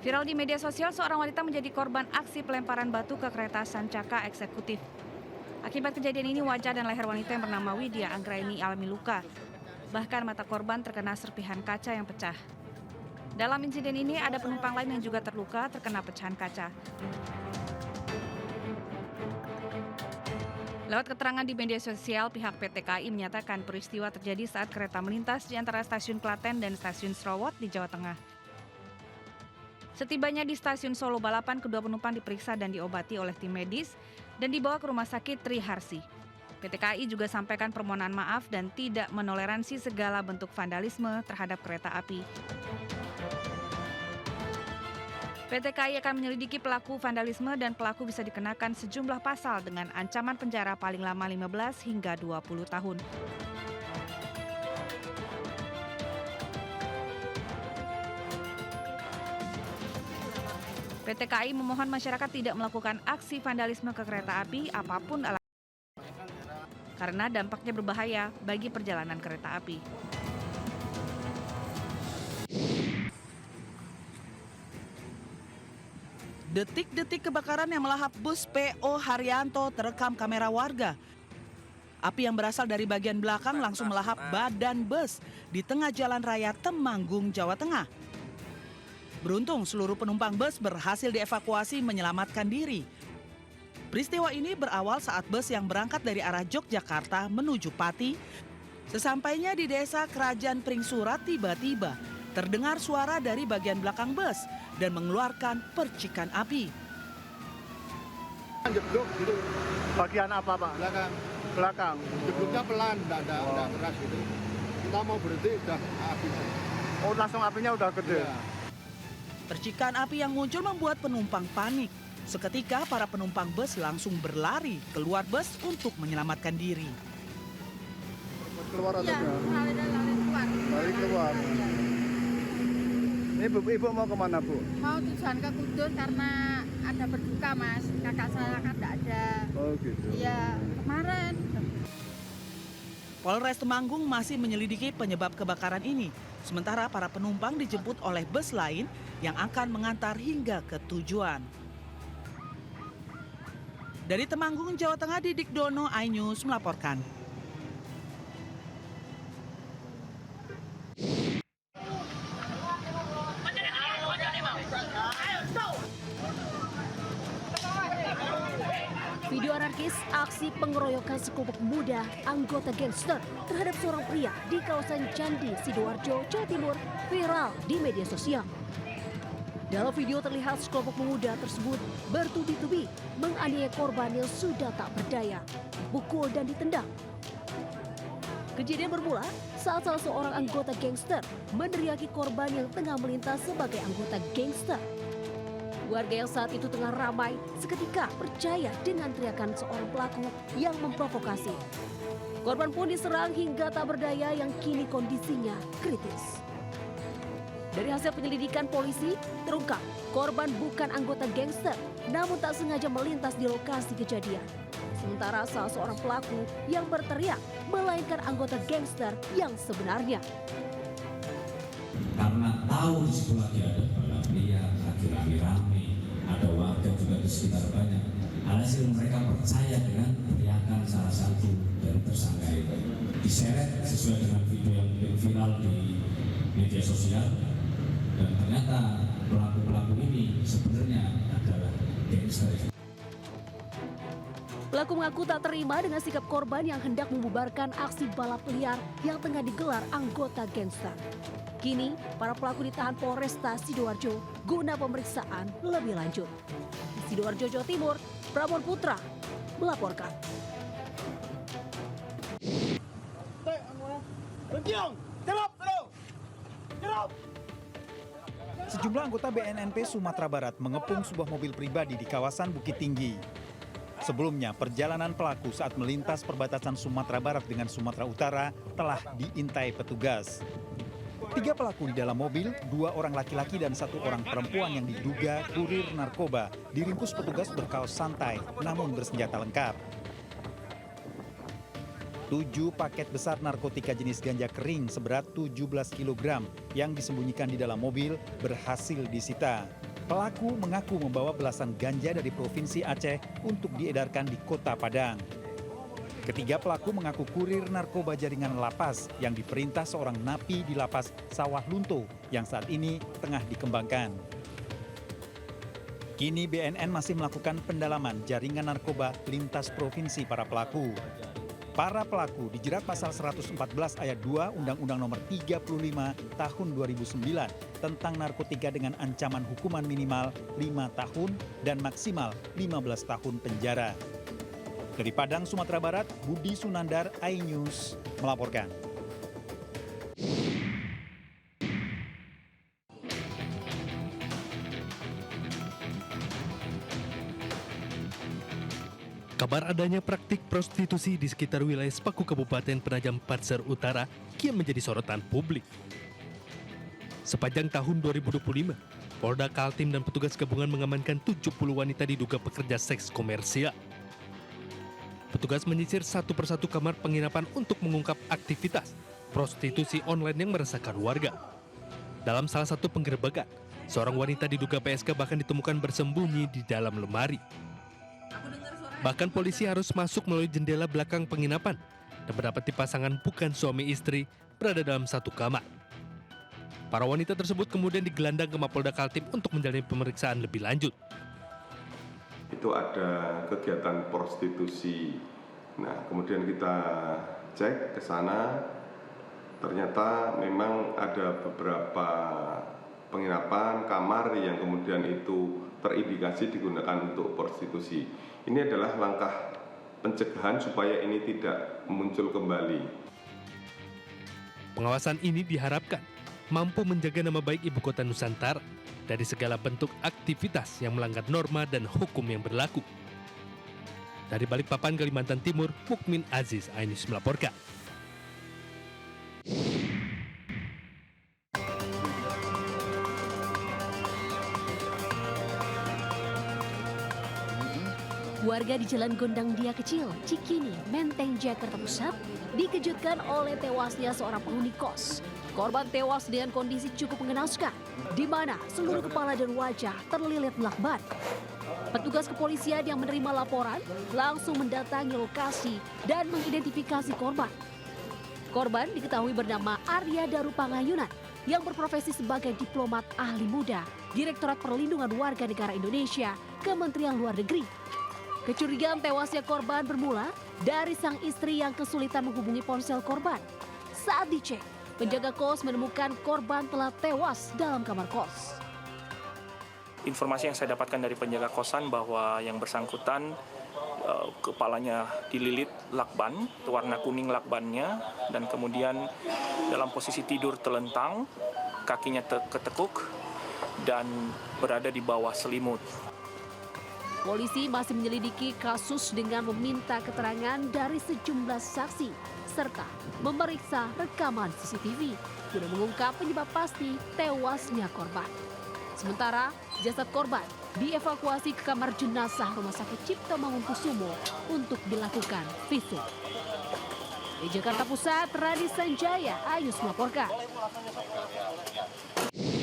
Viral di media sosial, seorang wanita menjadi korban aksi pelemparan batu ke kereta Sancaka eksekutif. Akibat kejadian ini, wajah dan leher wanita yang bernama Widya Anggraini alami luka. Bahkan mata korban terkena serpihan kaca yang pecah. Dalam insiden ini, ada penumpang lain yang juga terluka terkena pecahan kaca. Lewat keterangan di media sosial, pihak PT KAI menyatakan peristiwa terjadi saat kereta melintas di antara stasiun Klaten dan stasiun Srowot di Jawa Tengah. Setibanya di stasiun Solo Balapan, kedua penumpang diperiksa dan diobati oleh tim medis dan dibawa ke Rumah Sakit Triharsi. PT KAI juga sampaikan permohonan maaf dan tidak menoleransi segala bentuk vandalisme terhadap kereta api. PT KAI akan menyelidiki pelaku vandalisme dan pelaku bisa dikenakan sejumlah pasal dengan ancaman penjara paling lama 15 hingga 20 tahun. PT KAI memohon masyarakat tidak melakukan aksi vandalisme ke kereta api apapun alasannya, karena dampaknya berbahaya bagi perjalanan kereta api. Detik-detik kebakaran yang melahap bus PO Haryanto terekam kamera warga. Api yang berasal dari bagian belakang langsung melahap badan bus di tengah jalan raya Temanggung, Jawa Tengah. Beruntung seluruh penumpang bus berhasil dievakuasi menyelamatkan diri. Peristiwa ini berawal saat bus yang berangkat dari arah Yogyakarta menuju Pati. Sesampainya di desa Kerajaan Pringsurat, tiba-tiba terdengar suara dari bagian belakang bus dan mengeluarkan percikan api. Jeblok gitu. Bagian apa, Pak? Belakang. Belakang. Jebloknya pelan, enggak keras gitu. Kita mau berhenti udah api. Oh, langsung apinya udah gede. Ya. Percikan api yang muncul membuat penumpang panik. Seketika para penumpang bus langsung berlari keluar bus untuk menyelamatkan diri. Keluar atau Iya, keluar. Lari keluar. Ini ibu mau kemana, Bu? Mau tujuan ke Kudus karena ada berduka, Mas. Kakak saya kan tidak ada. Oh, gitu. Iya, kemarin. Polres Temanggung masih menyelidiki penyebab kebakaran ini. Sementara para penumpang dijemput oleh bus lain yang akan mengantar hingga ke tujuan. Dari Temanggung, Jawa Tengah, Didik Dono, iNews melaporkan. Video anarkis aksi pengeroyokan sekelompok pemuda anggota gangster terhadap seorang pria di kawasan Candi, Sidoarjo, Jawa Timur viral di media sosial. Dalam video terlihat sekelompok pemuda tersebut bertubi-tubi menganiaya korban yang sudah tak berdaya, dipukul dan ditendang. Kejadian bermula saat salah seorang anggota gangster meneriaki korban yang tengah melintas sebagai anggota gangster. Warga yang saat itu tengah ramai seketika percaya dengan teriakan seorang pelaku yang memprovokasi. Korban pun diserang hingga tak berdaya yang kini kondisinya kritis. Dari hasil penyelidikan polisi, terungkap korban bukan anggota gangster, namun tak sengaja melintas di lokasi kejadian. Sementara salah seorang pelaku yang berteriak melainkan anggota gangster yang sebenarnya. Karena tahu di situ lagi ada balap liar, lagi rame-rame, ada warga juga di sekitar banyak. Alhasil mereka percaya dengan teriakan salah satu dari tersangka itu. Diseret sesuai dengan video yang viral di media sosial. Dan ternyata pelaku-pelaku ini sebenarnya adalah gangster. Pelaku mengaku tak terima dengan sikap korban yang hendak membubarkan aksi balap liar yang tengah digelar anggota gangster. Kini, para pelaku ditahan Polresta Sidoarjo guna pemeriksaan lebih lanjut. Di Sidoarjo, Jawa Timur, Pramon Putra melaporkan. Sejumlah anggota BNNP Sumatera Barat mengepung sebuah mobil pribadi di kawasan Bukit Tinggi. Sebelumnya, perjalanan pelaku saat melintas perbatasan Sumatera Barat dengan Sumatera Utara telah diintai petugas. 3 pelaku di dalam mobil, 2 orang laki-laki dan 1 orang perempuan yang diduga kurir narkoba diringkus petugas berkaos santai namun bersenjata lengkap. 7 paket besar narkotika jenis ganja kering seberat 17 kg yang disembunyikan di dalam mobil berhasil disita. Pelaku mengaku membawa belasan ganja dari Provinsi Aceh untuk diedarkan di Kota Padang. Ketiga pelaku mengaku kurir narkoba jaringan lapas yang diperintah seorang napi di lapas Sawah Lunto yang saat ini tengah dikembangkan. Kini BNN masih melakukan pendalaman jaringan narkoba lintas provinsi para pelaku. Para pelaku dijerat pasal 114 ayat 2 Undang-Undang Nomor 35 Tahun 2009 tentang narkotika dengan ancaman hukuman minimal 5 tahun dan maksimal 15 tahun penjara. Dari Padang, Sumatera Barat, Budi Sunandar, iNews melaporkan. Kabar adanya praktik prostitusi di sekitar wilayah Sepaku Kabupaten Penajam Pasar Utara kian menjadi sorotan publik. Sepanjang tahun 2025, Polda Kaltim dan petugas gabungan mengamankan 70 wanita diduga pekerja seks komersial. Petugas menyisir satu persatu kamar penginapan untuk mengungkap aktivitas prostitusi online yang meresahkan warga. Dalam salah satu penggerebekan, seorang wanita diduga PSK bahkan ditemukan bersembunyi di dalam lemari. Bahkan polisi harus masuk melalui jendela belakang penginapan dan mendapati pasangan bukan suami istri berada dalam satu kamar. Para wanita tersebut kemudian digelandang ke Mapolda Kaltim untuk menjalani pemeriksaan lebih lanjut. Itu ada kegiatan prostitusi. Nah, kemudian kita cek ke sana, ternyata memang ada beberapa penginapan kamar yang kemudian itu terindikasi digunakan untuk prostitusi. Ini adalah langkah pencegahan supaya ini tidak muncul kembali. Pengawasan ini diharapkan mampu menjaga nama baik Ibu Kota Nusantara dari segala bentuk aktivitas yang melanggar norma dan hukum yang berlaku. Dari Balikpapan, Kalimantan Timur, Mukmin Aziz, iNews melaporkan. Warga di Jalan Gondang Dia Kecil, Cikini, Menteng, Jakarta Pusat dikejutkan oleh tewasnya seorang penghuni kos. Korban tewas dengan kondisi cukup mengenaskan, di mana seluruh kepala dan wajah terlilit lakban. Petugas kepolisian yang menerima laporan langsung mendatangi lokasi dan mengidentifikasi korban. Korban diketahui bernama Arya Daru Pangayunan yang berprofesi sebagai diplomat ahli muda, Direktorat Perlindungan Warga Negara Indonesia, Kementerian Luar Negeri. Kecurigaan tewasnya korban bermula dari sang istri yang kesulitan menghubungi ponsel korban. Saat dicek, penjaga kos menemukan korban telah tewas dalam kamar kos. Informasi yang saya dapatkan dari penjaga kosan bahwa yang bersangkutan kepalanya dililit lakban, warna kuning lakbannya, dan kemudian dalam posisi tidur telentang, kakinya ketekuk, dan berada di bawah selimut. Polisi masih menyelidiki kasus dengan meminta keterangan dari sejumlah saksi serta memeriksa rekaman CCTV guna mengungkap penyebab pasti tewasnya korban. Sementara jasad korban dievakuasi ke kamar jenazah Rumah Sakit Cipto Mangunkusumo untuk dilakukan visum. Di Jakarta Pusat, Radi Sanjaya, iNews melaporkan.